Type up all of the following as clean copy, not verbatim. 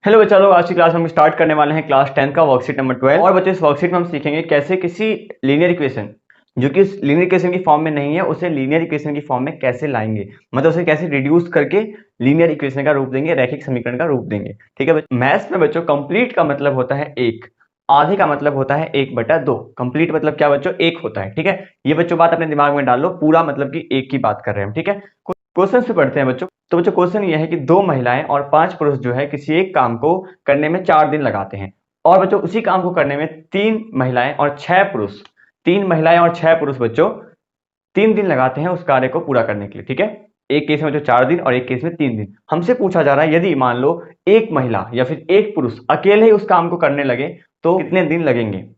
Hello बच्चा लोग, आज की क्लास में हम स्टार्ट करने वाले हैं क्लास 10 का वर्कशीट नंबर 12। और बच्चों, इस वर्कशीट में हम सीखेंगे कैसे किसी लीनियर इक्वेशन जो कि लीनियर इक्वेशन की फॉर्म में नहीं है उसे लीनियर इक्वेशन की फॉर्म में कैसे लाएंगे, मतलब उसे कैसे रिड्यूस करके लीनियर इक्वेशन का रूप देंगे, रैखिक समीकरण का रूप देंगे। ठीक है, मैथ्स में बच्चों कंप्लीट का मतलब होता है एक, आधे का मतलब होता है 1/2। कंप्लीट मतलब क्या बच्चों? एक होता है। ठीक है, ये बच्चों बात अपने दिमाग में डाल लो, पूरा मतलब कि एक की बात कर रहे हैं हम। ठीक है, क्वेश्चन से पढ़ते हैं बच्चों। तो बच्चों क्वेश्चन ये है कि दो महिलाएं और 5 पुरुष जो है किसी एक काम को करने में 4 दिन लगाते हैं, और बच्चों उसी काम को करने में तीन महिलाएं और छह पुरुष बच्चों 3 दिन लगाते हैं उस कार्य को पूरा करने के लिए। ठीक है, एक केस में जो 4 दिन और एक केस में 3 दिन। हमसे पूछा जा रहा है यदि मान लो एक महिला या फिर एक पुरुष अकेले ही उस काम को करने लगे तो कितने दिन लगेंगे।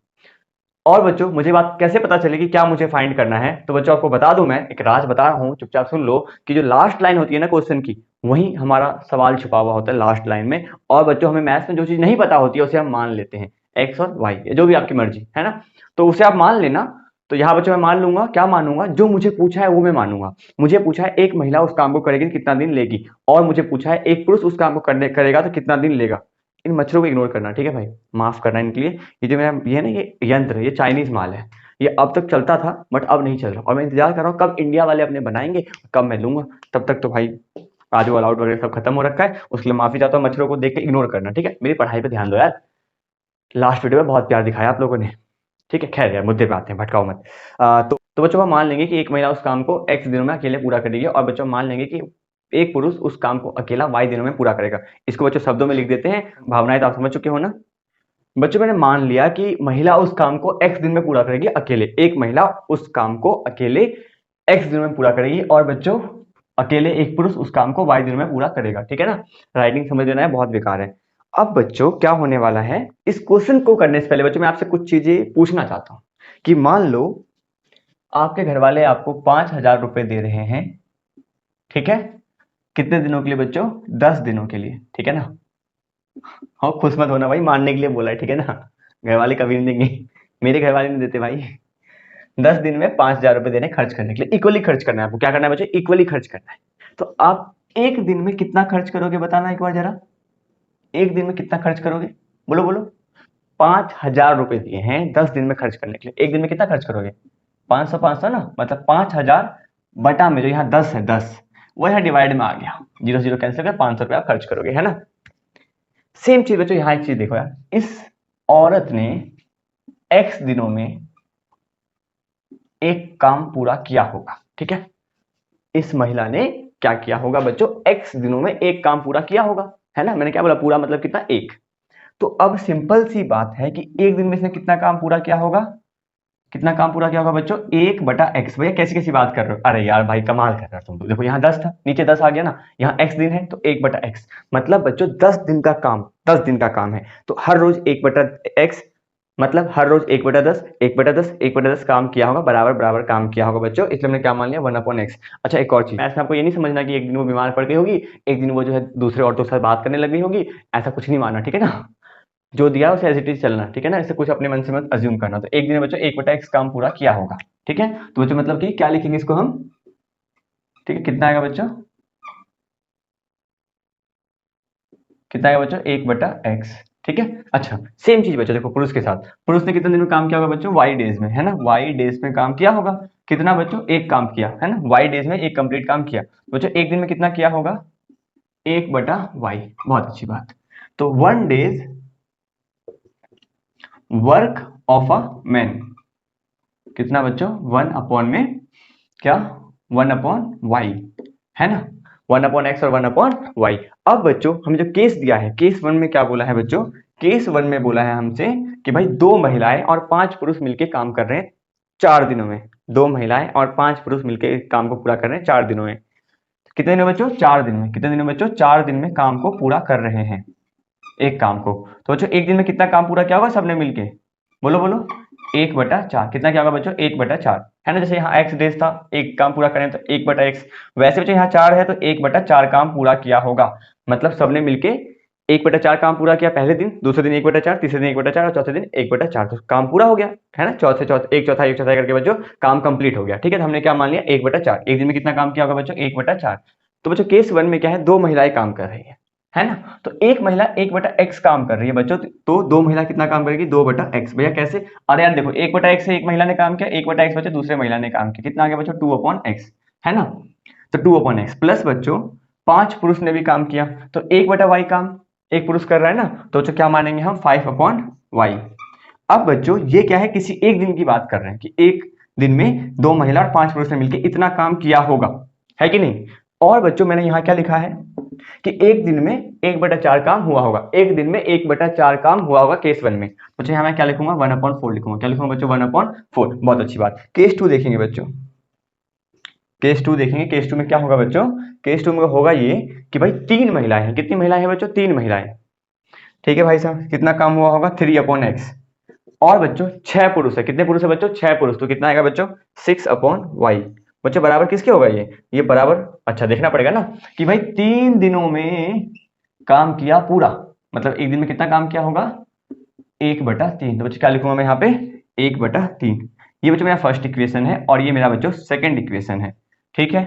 और बच्चों मुझे बात कैसे पता चलेगी, क्या मुझे फाइंड करना है, तो बच्चों आपको बता दूं, मैं एक राज बता रहा हूं, चुपचाप सुन लो कि जो लास्ट लाइन होती है ना क्वेश्चन की, वही हमारा सवाल छुपा हुआ होता है लास्ट लाइन में। और बच्चों हमें मैथ्स में जो चीज नहीं पता होती है उसे हम मान लेते हैं, एक्स और वाई, जो भी आपकी मर्जी है ना, तो उसे आप मान लेना। तो यहाँ बच्चों मैं मान लूंगा, क्या मानूंगा, जो मुझे पूछा है वो मैं मानूंगा। मुझे पूछा है एक महिला उस काम को करेगी तो कितना दिन लेगी, और मुझे पूछा है एक पुरुष उस काम को करेगा तो कितना दिन लेगा। इन मच्छरों को इग्नोर करना, ठीक है भाई, माफ करना इनके लिए। ये जो मेरा ये ना ये यंत्र, ये चाइनीज माल है, ये अब तक चलता था बट अब नहीं चल रहा, और मैं इंतजार कर रहा हूँ कब इंडिया वाले अपने बनाएंगे, कब मैं लूंगा। तब तक तो भाई आज ऑल आउट वगैरह सब खत्म हो रखा है, उसके लिए माफी चाहता हूँ। मच्छरों को देख के इग्नोर करना, ठीक है, मेरी पढ़ाई पे ध्यान दो यार। लास्ट वीडियो में बहुत प्यार दिखाया आप लोगों ने। ठीक है, खैर यार मुद्दे पे आते हैं, भटकाओ मत। तो बच्चों हम मान लेंगे कि एक महिला उस काम को x दिनों में अकेले पूरा करेगी, और बच्चों मान लेंगे कि एक पुरुष उस काम को अकेला y दिनों में पूरा करेगा। इसको बच्चों शब्दों में लिख देते हैं, भावनाएं तो आप समझ चुके हो ना। बच्चों मैंने मान लिया कि महिला उस काम को x दिन में पूरा करेगी अकेले, एक महिला उस काम को अकेले x दिनों में पूरा करेगी, और बच्चों अकेले एक पुरुष उस काम को y दिनों में पूरा करेगा। ठीक है ना, राइटिंग समझ लेना है, बहुत बेकार है। अब बच्चों क्या होने वाला है, इस क्वेश्चन को करने से पहले बच्चों मैं आपसे कुछ चीजें पूछना चाहता हूं कि मान लो आपके घर वाले आपको 5,000 रुपए दे रहे हैं। ठीक है, कितने दिनों के लिए बच्चों? 10 दिनों के लिए। ठीक है ना, हाँ खुश मत होना भाई, मानने के लिए बोला है, ठीक है ना, घर वाले कभी नहीं देंगे, मेरे घर वाले नहीं देते भाई। 10 दिन में 5,000 रुपए देने खर्च करने के लिए, इक्वली खर्च करना है आपको। क्या करना है बच्चों? इक्वली खर्च करना है। तो आप एक दिन में कितना खर्च करोगे बताना एक बार जरा, एक दिन में कितना खर्च करोगे, बोलो बोलो। 5,000 रुपए दिए हैं 10 दिन में खर्च करने के लिए, एक दिन में कितना खर्च करोगे? 500 500 ना, मतलब 5,000 बटा में जो यहाँ 10 है, 10 वो यहाँ डिवाइड में आ गया, जीरो जीरो कैंसिल कर 500 रुपया खर्च करोगे, है ना। सेम चीज बच्चों यहाँ एक चीज देखो यार, इस औरत ने x दिनों में एक काम पूरा किया होगा। ठीक है, इस महिला ने क्या किया होगा बच्चों? x दिनों में एक काम पूरा किया होगा, है ना। मैंने क्या बोला, पूरा मतलब कितना? एक। तो अब सिंपल सी बात है कि एक दिन में इसने कितना काम पूरा किया होगा, कितना काम पूरा किया होगा बच्चों? 1/x। भैया कैसी कैसी बात कर रहे हो, अरे यार भाई कमाल कर रहे हो तुम तो। देखो यहाँ 10 था, नीचे 10 आ गया ना, यहाँ x दिन है तो 1/x, मतलब बच्चों 10 दिन का काम, 10 दिन का काम है, तो हर रोज 1/x, मतलब हर रोज 1/10 1/10 1/10 काम किया होगा, बराबर बराबर काम किया होगा बच्चों, इसलिए हमने क्या मान लिया? 1/x। अच्छा एक और चीज, ऐसा आपको ये नहीं समझना कि एक दिन वो बीमार पड़ गई होगी, एक दिन वो जो है दूसरे औरतों के साथ बात करने लग गई होगी, ऐसा कुछ नहीं मानना, ठीक है ना। जो दिया उसे एज इट इज चलना, ठीक है ना, इससे कुछ अपने मन से मत अज्यूम करना। तो एक दिन में बच्चों 1/x काम पूरा किया होगा। ठीक है, तो बच्चों मतलब कि क्या लिखेंगे इसको हम? ठीक है, कितना आएगा बच्चों? कितना आएगा बच्चों? 1/x। ठीक है, अच्छा सेम चीज बच्चों देखो पुरुष के साथ, पुरुष ने कितने दिन में काम किया होगा बच्चों? y डेज में, है ना, y डेज में काम किया होगा। कितना बच्चों? एक काम किया, है ना, y डेज में एक कंप्लीट काम किया। बच्चों एक दिन में कितना किया होगा? 1/y। बहुत अच्छी बात। तो 1 days work of a man कितना बच्चों? 1 अपॉन में क्या? 1/y, है ना, 1/x और 1/y। अब बच्चों हमें जो केस दिया है, केस 1 में क्या बोला है बच्चों? केस 1 में बोला है हमसे कि भाई दो महिलाएं और 5 पुरुष मिलकर काम कर रहे हैं 4 दिनों में, दो महिलाएं और 5 पुरुष मिलकर काम को पूरा कर रहे हैं 4 दिनों में। कितने दिन में बच्चों? 4 दिन में। कितने दिन में बच्चों? 4 दिन में काम को पूरा कर रहे हैं, एक काम को। तो बच्चों एक दिन में कितना काम पूरा किया होगा सबने मिलके, बोलो बोलो। 1/4। कितना क्या होगा बच्चों? 1/4, है ना। जैसे यहाँ x डेज था, एक काम पूरा करें तो 1/x, वैसे बच्चों यहाँ 4 है तो 1/4 काम पूरा किया होगा, मतलब सबने मिलके 1/4 काम पूरा किया पहले दिन, दूसरे दिन 1/4, तीसरे दिन 1/4 और चौथे दिन 1/4, तो काम पूरा हो गया, है ना। चौथे चौथे एक चौथा करके बच्चों काम कंप्लीट हो गया। ठीक है, तो हमने क्या मान लिया? 1/4। एक दिन में कितना काम किया होगा बच्चों? 1/4। तो बच्चों केस 1 में क्या है? दो महिलाएं काम कर रही है है ना। तो एक महिला 1/x काम कर रही है बच्चों, तो दो महिला कितना काम करेगी, 2/x। भैया कैसे, अरे यार देखो 1/x से एक महिला ने काम किया, 1/x बच्चों दूसरे महिला ने काम किया, कितना आ गया बच्चों 2/x, है ना। तो 2/x प्लस बच्चों 5 पुरुष ने भी काम किया, तो 1/y काम एक पुरुष कर रहा है ना, तो बच्चों क्या मानेंगे हम 5/y। अब बच्चों ये क्या है, किसी एक दिन की बात कर रहे हैं कि एक दिन में 2 महिला और 5 पुरुष ने मिलकर इतना काम किया होगा, है कि नहीं। और बच्चों मैंने यहाँ क्या लिखा है कि एक दिन में 1/4 काम हुआ होगा, एक दिन में 1/4 काम हुआ होगा केस 1 में। बच्चों यहाँ मैं क्या लिखूंगा 1/4 लिखूंगा, क्या लिखूंगा बच्चों 1/4। बहुत अच्छी बात। केस 2 देखेंगे बच्चों, केस 2 देखेंगे, केस 2 में क्या होगा बच्चों, केस 2 में होगा ये कि भाई 3 महिलाएं हैं, कितनी महिलाएं हैं बच्चों 3 महिलाएं, ठीक है भाई साहब, कितना काम हुआ होगा 3/x। और बच्चों 6 पुरुष है, कितने पुरुष है बच्चों 6 पुरुष, तो कितना आएगा बच्चों 6/y। बच्चों बराबर किसके होगा ये बराबर, अच्छा देखना पड़ेगा ना कि भाई 3 दिनों में काम किया पूरा, मतलब एक दिन में कितना काम किया होगा 1/3। तो बच्चों क्या लिखूंगा मैं यहाँ पे 1/3। ये बच्चों मेरा फर्स्ट इक्वेशन है और ये मेरा बच्चों सेकंड इक्वेशन है, ठीक है।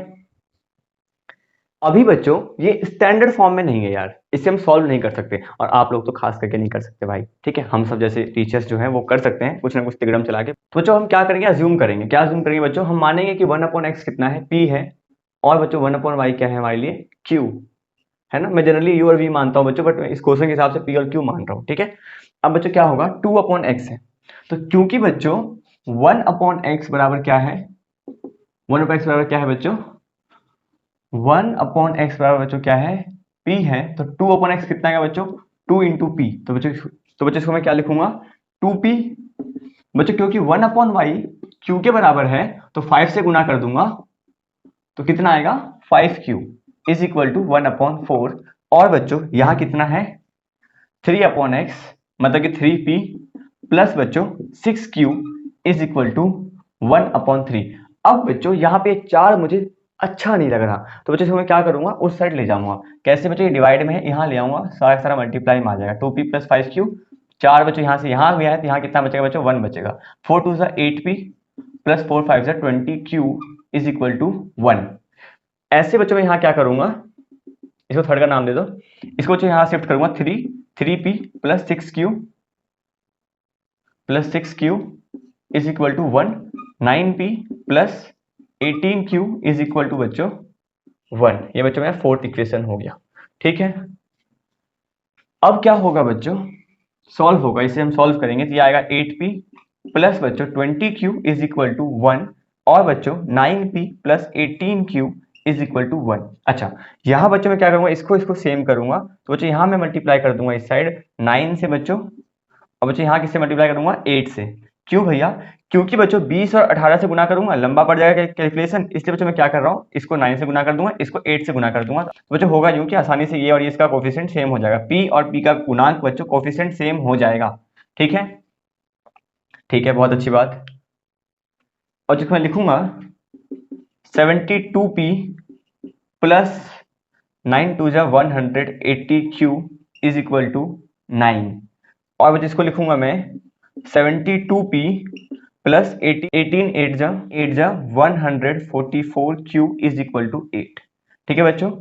अभी बच्चों ये स्टैंडर्ड फॉर्म में नहीं है यार, इसे हम सॉल्व नहीं कर सकते, और आप लोग तो खास करके नहीं कर सकते भाई, ठीक है। हम सब जैसे टीचर्स जो हैं वो कर सकते हैं कुछ ना कुछ तिगड़म चला के। तो बच्चों हम क्या करेंगे, अज्यूम करेंगे, क्या अज्यूम करेंगे बच्चों, हम मानेंगे कि 1/x कितना है p है, और बच्चों 1/y क्या है हमारे लिए q, है ना। मैं जनरली u और v मानता हूँ बच्चों, बट इस क्वेश्चन के हिसाब से p और q मान रहा हूँ, ठीक है। अब बच्चों क्या होगा 2/x है, तो क्योंकि बच्चों 1/x बराबर क्या है, 1/x बराबर क्या है बच्चों 1/x बराबर बच्चों क्या है p है, तो 2/x कितना है बच्चों 2 इंटू पी। तो बच्चों इसको मैं क्या लिखूंगा 2p। बच्चों क्योंकि 1/y q के बराबर है तो 5 से गुना कर दूंगा, तो कितना आएगा 5q इज इक्वल टू 1/4। और बच्चों यहाँ कितना है 3/x, मतलब कि 3p प्लस बच्चों 6q इज इक्वल टू 1/3। अब बच्चों यहाँ पे 4 मुझे अच्छा नहीं लग रहा, तो बच्चों मैं क्या करूंगा उस साइड ले जाऊंगा, कैसे बच्चों ये डिवाइड में है यहाँ ले आऊंगा, सारा सारा मल्टीप्लाई में आ जाएगा, 2p प्लस 5q। 4 बच्चों यहाँ से यहाँ गया है तो यहाँ कितना बचेगा बच्चों 1 बचेगा, 4 2 8p plus 4 5 20q is equal to 1। ऐसे बच्चों मैं यहाँ क्या करूंगा, इसको थर्ड का नाम दे दो, इसको बच्चों यहाँ शिफ्ट करूंगा 3p plus 6q is equal to 1, 9p plus 18q is equal to बच्चों 1। ये बच्चों मेरा फोर्थ इक्वेशन हो गया, ठीक है। अब क्या होगा बच्चों सॉल्व होगा, इसे हम सॉल्व करेंगे तो ये आएगा 8p प्लस बच्चों 20q इज इक्वल टू 1, और बच्चों 9p plus 18q is equal to 1। अच्छा यहाँ बच्चों मैं क्या करूंगा, इसको सेम करूंगा, तो बच्चों यहाँ मैं मल्टीप्लाई कर दूंगा इस साइड 9 से बच्चों, और बच्चों यहाँ किससे मल्टीप्लाई करूंगा 8 से। क्यों भैया, क्योंकि बच्चों 20 और 18 से गुना करूंगा लंबा पड़ जाएगा कैलकुलेशन, इसलिए बच्चों मैं क्या कर रहा हूँ इसको 9 से गुना कर दूंगा, इसको 8 से गुना कर दूंगा। तो बच्चों होगा यूं कि आसानी से ये और ये इसका कोफिशिएंट सेम हो जाएगा, p और p का गुणांक बच्चों कोफिशिएंट सेम हो जाएगा, ठीक है। ठीक है बहुत अच्छी बात। और जो मैं लिखूंगा 72p प्लस 9 2 जा 180q इज इक्वल टू 9, और बच्चों इसको लिखूंगा मैं 72p प्लस 18 8 जा 144q इज इक्वल टू 8, ठीक है बच्चों।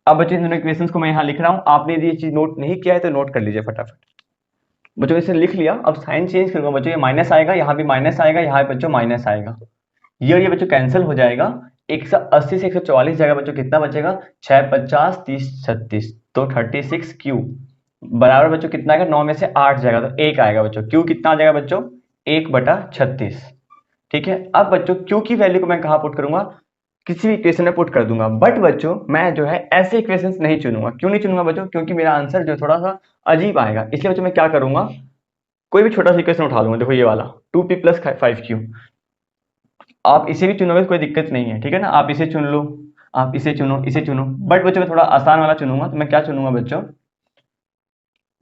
अब बच्चों इन दोनों इक्वेशंस को मैं यहाँ लिख रहा हूँ, आपने यदि ये चीज नोट नहीं किया है तो नोट कर लीजिए फटाफट। बच्चों इसे लिख लिया, अब साइन चेंज करूंगा बच्चों, ये माइनस आएगा, यहाँ भी माइनस आएगा, यहाँ बच्चों माइनस आएगा, ये और ये बच्चों कैंसिल हो जाएगा, 180 से 144 जाएगा बच्चों, कितना बचेगा 6 50 30 36, तो 36q बराबर बच्चों कितना आएगा 9 में से 8 जाएगा तो 1 आएगा बच्चों, q कितना आ जाएगा बच्चों 1/36, ठीक है। अब बच्चों q की वैल्यू को मैं कहाँ पुट करूंगा, किसी भी इक्वेशन में पुट कर दूंगा, बट बच्चों मैं जो है ऐसे इक्वेशंस नहीं चुनूंगा। क्यों नहीं चुनूंगा बच्चों, क्योंकि मेरा आंसर जो थोड़ा सा अजीब आएगा, इसलिए बच्चों मैं क्या करूंगा कोई भी छोटा सा इक्वेशन उठा लूंगा, देखो ये वाला 2p प्लस 5q, आप इसे भी चुनोगे कोई दिक्कत नहीं है, ठीक है ना, आप इसे चुन लो, आप इसे चुनो, इसे चुनो, बट बच्चों मैं थोड़ा आसान वाला चुनूंगा, तो मैं क्या चुनूंगा बच्चों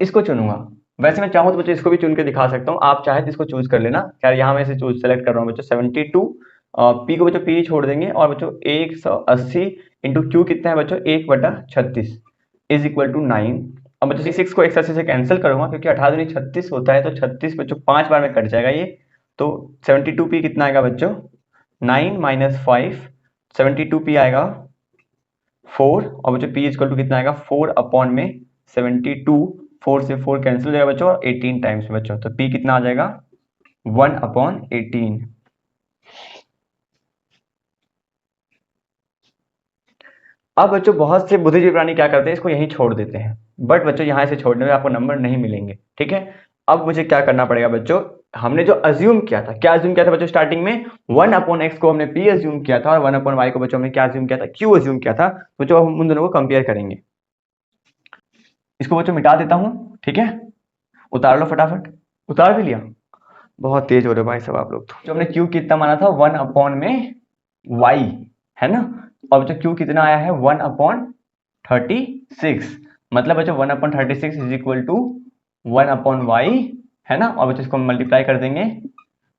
इसको चुनूंगा। वैसे मैं चाहूँ तो बच्चों इसको भी चुन के दिखा सकता हूँ, आप चाहे तो इसको चूज कर लेना, खैर यहाँ मैं इसे चूज सेलेक्ट कर रहा हूँ बच्चों 72 p को बच्चों p छोड़ देंगे, और बच्चों 180 इंटू q कितना है बच्चों 1/36 इज इक्वल टू 9। अब बच्चों 6 को 180 से कैंसिल करूंगा, क्योंकि 18 दूनी 36 होता है, तो 36 बच्चों 5 बार में कट जाएगा ये, तो 72p कितना आएगा बच्चों 9 माइनस 5, 72p आएगा 4, और बच्चों p इक्वल टू कितना आएगा 4 अपॉन में 72, 4 से 4 कैंसिल हो जाएगा बच्चों, और 18 टाइम्स बच्चों, तो P कितना आ जाएगा 1/18। अब बच्चों बहुत से बुद्धिजीवी प्राणी क्या करते हैं, इसको यहीं छोड़ देते हैं, बट बच्चों यहाँ से छोड़ने में आपको नंबर नहीं मिलेंगे, ठीक है। अब मुझे क्या करना पड़ेगा बच्चों, हमने जो अज्यूम किया था, क्या अज्यूम किया था बच्चों, स्टार्टिंग में 1/x को हमने P अज्यूम किया था, और 1/y को बच्चों हमने क्या अज्यूम किया था, Q अज्यूम किया था। बच्चों हम उन दोनों को कंपेयर करेंगे। इसको बच्चों मिटा देता हूं, ठीक है, उतार लो फटाफट। उतार भी लिया, बहुत तेज हो रहे हो भाई सब आप लोग। तो जो हमने Q कितना माना था 1/y, है ना, और बच्चों Q कितना आया है 1/36, मतलब बच्चों 1/36 इज इक्वल टू 1/y, है ना, और बच्चों इसको मल्टीप्लाई कर देंगे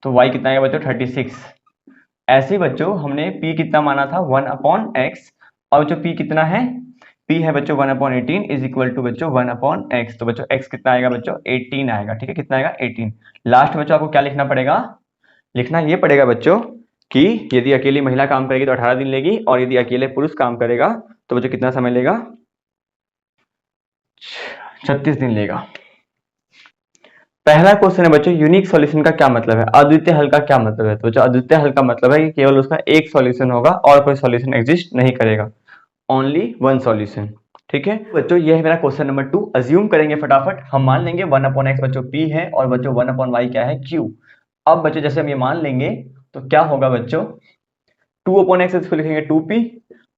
तो y कितना आएगा बच्चों 36। ऐसे ही बच्चों हमने P कितना माना था 1/x, और बच्चों P कितना है, P है बच्चों 1/18 इज इक्वल टू बच्चों 1/x, तो बच्चों x कितना आएगा बच्चों 18 आएगा, ठीक है, कितना आएगा 18। लास्ट बच्चों आपको क्या लिखना पड़ेगा, लिखना ये पड़ेगा बच्चों कि यदि अकेली महिला काम करेगी तो 18 दिन लेगी, और यदि अकेले पुरुष काम करेगा तो बच्चों कितना समय लेगा, 36 दिन लेगा। पहला क्वेश्चन है बच्चों, यूनिक सॉल्यूशन का क्या मतलब है, अद्वितीय हल का क्या मतलब है। तो बच्चों अद्वितीय हल का मतलब है कि केवल उसका एक सॉल्यूशन होगा और कोई सॉल्यूशन एग्जिस्ट नहीं करेगा, ओनली वन सॉल्यूशन, ठीक है बच्चों। ये है मेरा क्वेश्चन नंबर 2। अज्यूम करेंगे फटाफट, हम मान लेंगे 1/x बच्चों P है, और बच्चों 1/y क्या है Q। अब बच्चों जैसे हम ये मान लेंगे तो क्या होगा बच्चों, 2/x इसको लिखेंगे 2P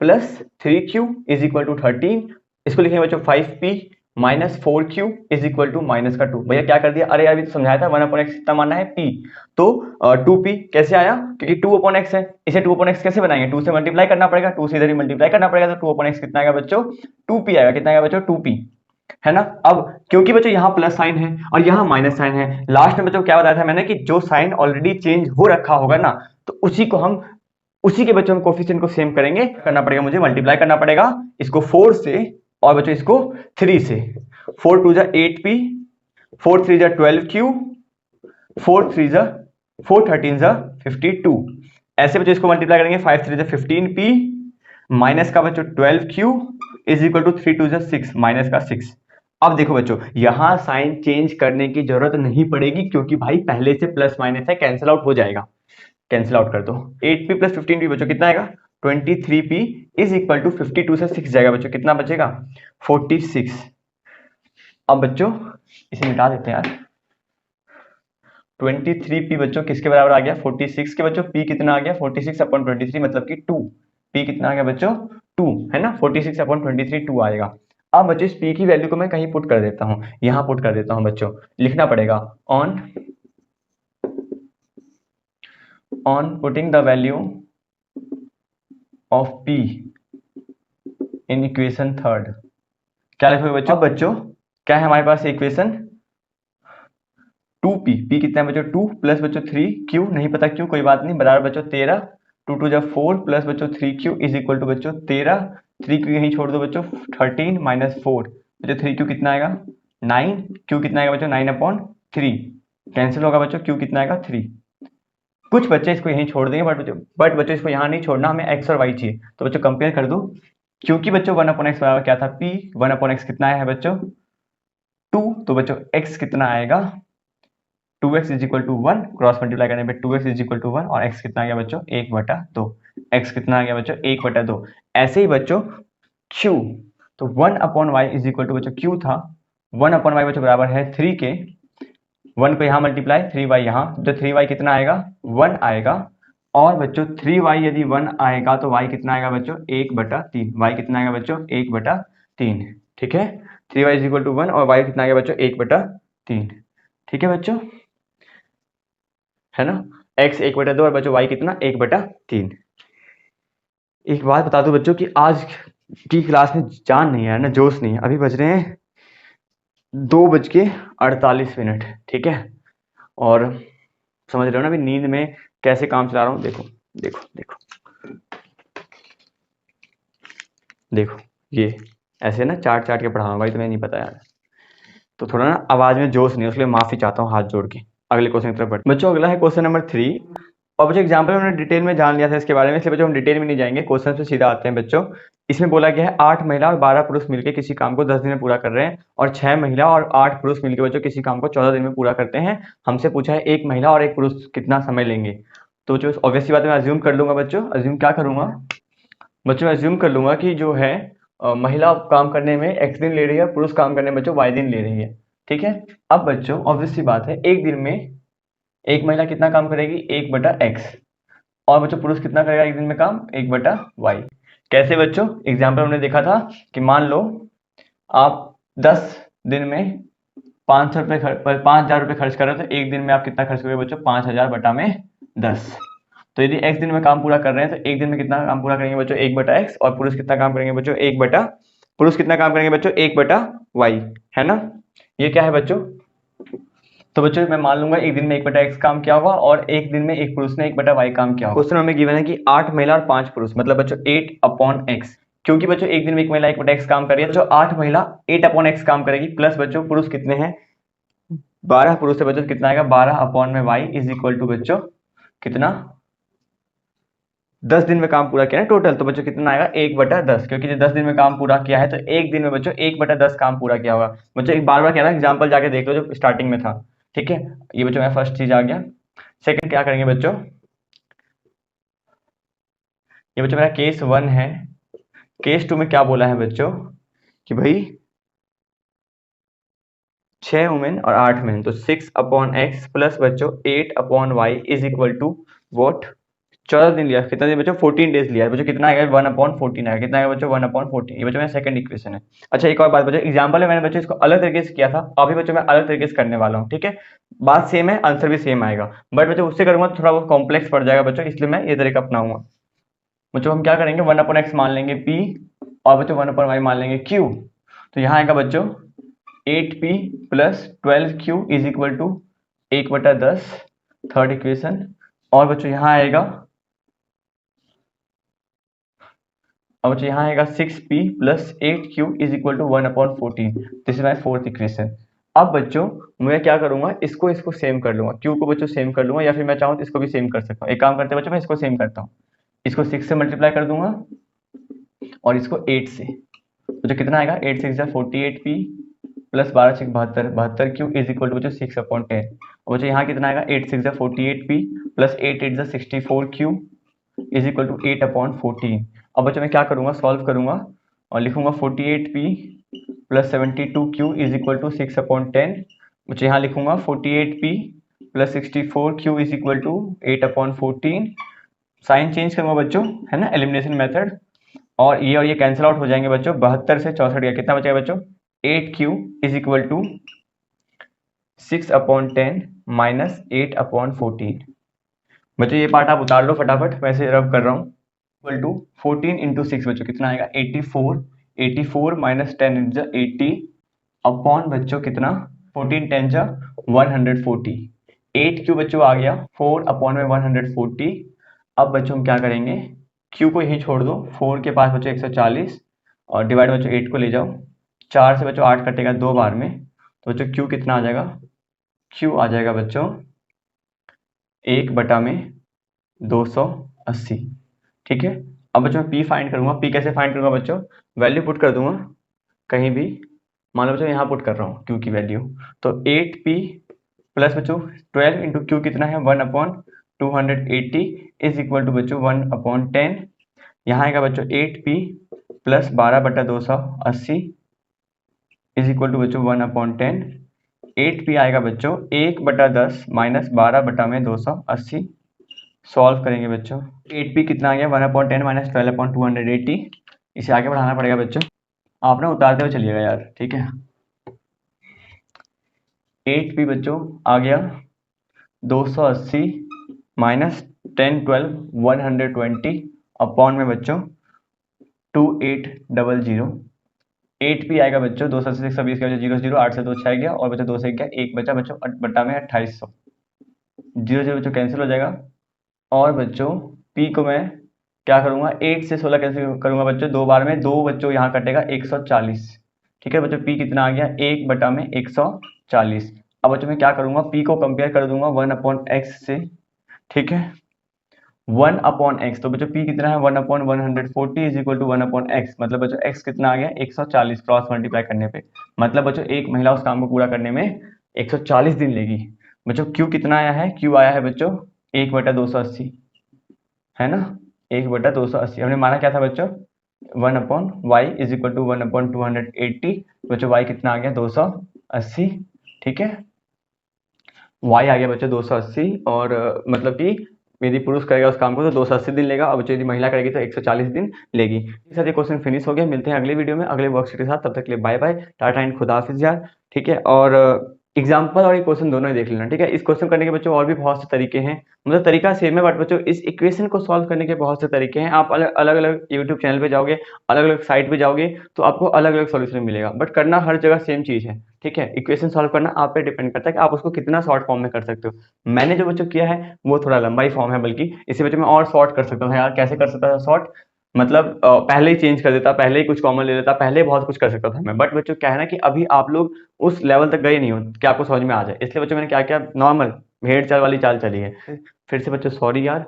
plus 3Q is equal to 13, इसको लिखेंगे बच्चों 5P minus 4Q is equal to minus का 2। भैया क्या कर दिया, अरे यार अभी तो समझाया था 1/x कितना मानना है P, तो 2P कैसे आया, क्योंकि 2/x है, इसे 2/x कैसे बनाएंगे, 2 से मल्टीप्लाई करना पड़ेगा, 2 से इधर ही मल्टीप्लाई करना पड़ेगा, तो 2/x कितना आएगा बच्चों 2P आएगा, कितना आएगा बच्चों 2P, है ना। अब क्योंकि बच्चों यहाँ प्लस साइन है और यहाँ माइनस साइन है, लास्ट में बच्चों क्या बताया था मैंने कि जो साइन ऑलरेडी चेंज हो रखा होगा ना, तो उसी के बच्चों हम कोफिशिएंट को सेम करेंगे, करना पड़ेगा मुझे मल्टीप्लाई करना पड़ेगा इसको 4 से और बच्चों इसको 3 से, 4 2 जा 8P, 4 3 जा 12Q, 4 3 जा 4 13 जा 52, ऐसे बच्चों इसको मल्टीप्लाई करेंगे 5 3 जा 15P माइनस का बच्चों 12Q इज इक्वल टू 3 2 जा 6 माइनस का 6। अब देखो बच्चों यहां साइन चेंज करने की जरूरत नहीं पड़ेगी, क्योंकि भाई पहले से प्लस माइनस है, कैंसिल आउट हो जाएगा, कैंसिल आउट कर दो। 8P प्लस 15P बच्चों कितना आएगा 23P इज इक्वल टू 52 से 6 जाएगा बच्चों, कितना बचेगा 46। अब बच्चों इसे मिटा देते हैं यार, 23P बच्चों किसके बराबर आ गया 46 के बच्चों, P कितना आ गया 46/23 मतलब कि 2, P कितना आ गया बच्चों 2, है ना, 46/23 2 आएगा। अब बच्चों इस P की वैल्यू को मैं कहीं पुट कर देता हूं, यहां पुट कर देता हूं बच्चों, लिखना पड़ेगा on putting the value of P in equation third, क्या लिखोगे बच्चों, बच्चों क्या है हमारे पास इक्वेशन 2P, P कितना है बच्चों 2 प्लस बच्चों 3Q, नहीं पता क्यों कोई बात नहीं, बराबर बच्चों 13, 2 2 जा 4 प्लस बच्चों 3Q इज इक्वल टू बच्चों 13, 3Q यहीं छोड़ दो बच्चों 13 माइनस 4 बच्चों 3Q कितना आएगा 9, Q कितना आएगा बच्चों 9/3, कैंसिल होगा बच्चों Q कितना आएगा 3। कुछ बच्चे इसको यहीं छोड़ देंगे, बट बच्चों इसको यहाँ नहीं छोड़ना, हमें x और y चाहिए, तो बच्चों कंपेयर कर दो, क्योंकि बच्चों 1/x बराबर क्या था P, 1/x कितना है बच्चों 2, तो बच्चों x कितना आएगा 2x is equal to 1, cross multiply करने पे 2x इज इक्वल टू 1, और x कितना आ गया बच्चों 1/2, x कितना आ गया बच्चों 1/2। ऐसे ही बच्चों q, तो 1/y इज इक्वल टू बच्चों q था 1/y बच्चों बराबर है 3 के, 1 को यहाँ मल्टीप्लाई 3y यहाँ, तो 3y कितना आएगा 1 आएगा, और बच्चों 3y यदि 1 आएगा तो y कितना आएगा बच्चों 1/3, y कितना आएगा बच्चों 1/3, ठीक है, 3y इज इक्वल टू 1 और y कितना आएगा बच्चों 1/3, ठीक है बच्चों, है ना, x 1/2 और बच्चों y कितना 1/3। एक बात बता दो बच्चों कि आज की क्लास में जान नहीं है ना, जोश नहीं है, अभी बज रहे हैं 2:48, ठीक है, और समझ रहे हो ना अभी नींद में कैसे काम चला रहा हूँ, देखो देखो देखो देखो, ये ऐसे ना चाट चाट के पढ़ाऊंगा भाई, तुम्हें नहीं पता यार, तो थोड़ा ना आवाज में जोश नहीं है, उसके लिए माफी चाहता हूँ हाथ जोड़ के। अगले क्वेश्चन की तरफ बढ़ते बच्चों, अगला है क्वेश्चन नंबर 3, और बच्चों एग्जाम्पल हमने डिटेल में जान लिया था इसके बारे में, इसलिए बच्चों हम डिटेल में नहीं जाएंगे, क्वेश्चन पे सीधा आते हैं बच्चों। इसमें बोला गया है 8 महिला और 12 पुरुष मिलकर किसी काम को 10 दिन में पूरा कर रहे हैं, और 6 महिला और 8 पुरुष मिलकर बच्चों किसी काम को 14 दिन में पूरा करते हैं। हमसे पूछा है एक महिला और एक पुरुष कितना समय लेंगे। तो जो ऑब्वियस सी बात है, मैं अज्यूम कर लूंगा बच्चों। अज्यूम क्या करूंगा बच्चों, मैं अज्यूम कर लूंगा कि जो है महिला काम करने में x दिन ले रही है, पुरुष काम करने में बच्चों y दिन ले रही है। ठीक है। अब बच्चों ऑब्वियस सी बात है, एक दिन में एक महिला कितना काम करेगी, 1/x, और बच्चों पुरुष कितना करेगा एक दिन में काम, 1/y। कैसे बच्चों, एग्जाम्पल हमने देखा था कि मान लो आप 10 दिन में 5,000 रुपये खर्च कर रहे हो, तो एक दिन में आप कितना खर्च करोगे बच्चों, 5,000/10। तो यदि x दिन में काम पूरा कर रहे हैं तो एक दिन में कितना काम पूरा करेंगे बच्चों, 1/x, और पुरुष कितना काम करेंगे बच्चों, पुरुष कितना काम करेंगे बच्चों, 1/y, है ना। ये क्या है बच्चों, तो बच्चों मैं मान लूंगा एक दिन में 1/x काम किया होगा और एक दिन में एक पुरुष ने 1/y काम किया होगा। क्वेश्चन हमें गिवन है कि 8 महिला और 5 पुरुष, मतलब बच्चों 8/x। क्योंकि बच्चों एक दिन में एक महिला 1/x काम कर रही है, तो 8 महिला 8/x काम करेगी, प्लस बच्चों पुरुष कितने हैं, 12 पुरुष से बच्चों कितना आएगा, 12/y इज इक्वल टू बच्चों कितना, 10 दिन में काम पूरा किया है टोटल, तो बच्चों कितना आएगा, 1/10। क्योंकि जो 10 दिन में काम पूरा किया है तो एक दिन में बच्चों 1/10 काम पूरा किया होगा। बच्चों एक बार बार क्या ना, एग्जाम्पल जाके देख लो जो स्टार्टिंग में था। ठीक है, ये बच्चों मेरा फर्स्ट चीज आ गया। सेकंड क्या करेंगे बच्चों, ये बच्चों मेरा केस 1 है। केस 2 में क्या बोला है बच्चों कि भाई 6 वुमेन और 8 मेन, तो 6/x प्लस बच्चों 8/y is equal to what, 14 दिन लिया, कितना दिन बच्चों, 14 डेज लिया बच्चों, कितना आएगा 1/14 आएगा, कितना आएगा बच्चों 1/14। ये बच्चों मेरा सेकंड इक्वेशन है। अच्छा एक और बात बच्चों, एग्जांपल में मैंने बच्चों इसको अलग तरीके से किया था, अभी बच्चों मैं अलग तरीके से करने वाला हूँ। ठीक है, बात सेम है, आंसर भी सेम आएगा, बट बच्चों उससे करूंगा तो थोड़ा बहुत कॉम्प्लेक्स पड़ जाएगा बच्चों, इसलिए मैं ये तरीका अपनाऊंगा। बच्चों हम क्या करेंगे, 1/x मान लेंगे p, और बच्चों 1/y मान लेंगे q। तो यहाँ आएगा बच्चों 8p plus 12q is equal to 1/10, third equation. और बच्चों यहाँ आएगा, और बच्चों यहाँ आएगा 6p plus 8q is equal to 1/14। This is my fourth equation. अब बच्चों मैं क्या करूंगा, इसको सेम कर लूंगा, q को बच्चों सेम कर लूंगा, या फिर मैं चाहूँ तो इसको भी सेम कर सकता हूँ। एक काम करते हैं बच्चों, मैं इसको सेम करता हूँ, इसको 6 से मल्टीप्लाई कर दूंगा और इसको 8 से, तो जो कितना आएगा 8 6 48p plus 12 6 72q is equal to बच्चों 6/10। और बच्चों यहाँ कितना आएगा 8 6 48p plus 8 8 64q is equal to 8/14। अब बच्चों मैं क्या करूंगा, सॉल्व करूंगा और लिखूंगा 48p plus 72q is equal to 6/10। बच्चों यहाँ लिखूंगा 48p plus 64q is equal to 8/14। Sign change करूंगा बच्चों, है ना, एलिमिनेशन मेथड, और ये कैंसिल आउट हो जाएंगे बच्चों। 72 से 64 गया, कितना बचेगा बच्चों, 8q is equal to 6/10 minus 8/14। बच्चों ये पार्ट आप उतार लो फटाफट, वैसे रब कर रहा हूँ। इक्वल टू 14 इंटू 6 बच्चों कितना आएगा 84, 84 माइनस 10 इज 80 अपॉन बच्चों कितना 14 10 जा 140। 8q बच्चों आ गया 4 अपॉन में 140। अब बच्चों हम क्या करेंगे, q को यहीं छोड़ दो, 4 के पास बच्चों 140 और डिवाइड बच्चों 8 को ले जाओ, 4 से बच्चों 8 कटेगा 2 बार में, तो बच्चों q कितना आ जाएगा, q आ जाएगा बच्चों 1/280। ठीक है। अब बच्चों मैं p फाइंड करूंगा, p कैसे फाइंड करूंगा बच्चों, वैल्यू पुट कर दूंगा कहीं भी, मान लो बच्चों यहाँ पुट कर रहा हूँ q की वैल्यू, तो 8p प्लस बच्चों 12 इंटू q कितना है 1/280 इज इक्वल टू बच्चों 1/10। यहाँ आएगा बच्चों 8p plus 12/280 is equal to बच्चों 1/10। 8p आएगा बच्चों 1/10 माइनस 12/280। सॉल्व करेंगे बच्चों, 8p कितना आ गया 1/10 माइनस 12/280। इसे आगे बढ़ाना पड़ेगा बच्चों, आप ना उतारते हुए चलिएगा यार, ठीक है। 8p बच्चों आ गया 280 माइनस 10 12 120 अपॉन में बच्चों 2800। 8p आएगा बच्चों 280 से 120 का 0 0, 8 से 2 6 गया, और बच्चों 2 से गया 1 बचा बच्चों बट्टा में 2800, 0 0 बच्चों कैंसिल हो जाएगा। और बच्चों p को मैं क्या करूंगा, 8 से 16 कैंसिल करूंगा बच्चों, 2 बार में 2 बच्चों यहाँ कटेगा 140। ठीक है बच्चों, p कितना आ गया 1/140। अब बच्चों मैं क्या करूंगा, p को कंपेयर कर दूंगा 1/x से। ठीक है, 1/x, तो बच्चों p कितना है 1/140 इज इक्वल टू 1/x, मतलब बच्चों x कितना आ गया 140 क्रॉस मल्टीप्लाई करने पे, मतलब बच्चों एक महिला उस काम को पूरा करने में 140 दिन लेगी। बच्चों q कितना आया है, q आया है बच्चों 1/280, है ना, 1/280। हमने माना क्या था बच्चों 1/y इज इक्वल टू 1/280, बच्चों y कितना आ गया 280, ठीक है, y आ गया बच्चों 280, और मतलब कि यदि पुरुष करेगा उस काम को तो 280 दिन लेगा, और बच्चों यदि महिला करेगी तो 140 दिन लेगी। इस साथ ये क्वेश्चन फिनिश हो गया, मिलते हैं अगले वीडियो में अगले वर्कशीट के साथ, तब तक के लिए बाय बाय, टाटा एंड खुदा हाफिज यार, ठीक है। और एग्जाम्पल और ये क्वेश्चन दोनों ही देख लेना, ठीक है। इस क्वेश्चन करने के बच्चों और भी बहुत से तरीके हैं, मतलब तरीका सेम है, बट बच्चों इस इक्वेशन को सॉल्व करने के बहुत से तरीके हैं। आप अलग अलग यूट्यूब चैनल पे जाओगे, अलग अलग साइट पे जाओगे, तो आपको अलग अलग सॉल्यूशन मिलेगा, बट करना हर जगह सेम चीज है, ठीक है। इक्वेशन सॉल्व करना आप पे डिपेंड करता है कि आप उसको कितना शॉर्ट फॉर्म में कर सकते हो। मैंने जो बच्चों किया है वो थोड़ा लंबा ही फॉर्म है, बल्कि इसे बच्चों मैं और शॉर्ट कर सकता था यार। कैसे कर सकता था शॉर्ट, मतलब पहले ही चेंज कर देता, पहले ही कुछ कॉमन ले लेता, पहले ही बहुत कुछ कर सकता था मैं, बट बच्चों क्या है ना कि अभी आप लोग उस लेवल तक गए नहीं हो कि आपको समझ में आ जाए, इसलिए बच्चों मैंने क्या किया, नॉर्मल भेड़ चाल वाली चाल चली है। फिर से बच्चों सॉरी यार,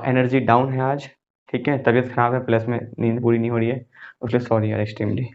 एनर्जी डाउन है आज, ठीक है, तबीयत खराब है, प्लस में नींद पूरी नहीं हो रही है, उसके लिए सॉरी यार एक्सट्रीमली।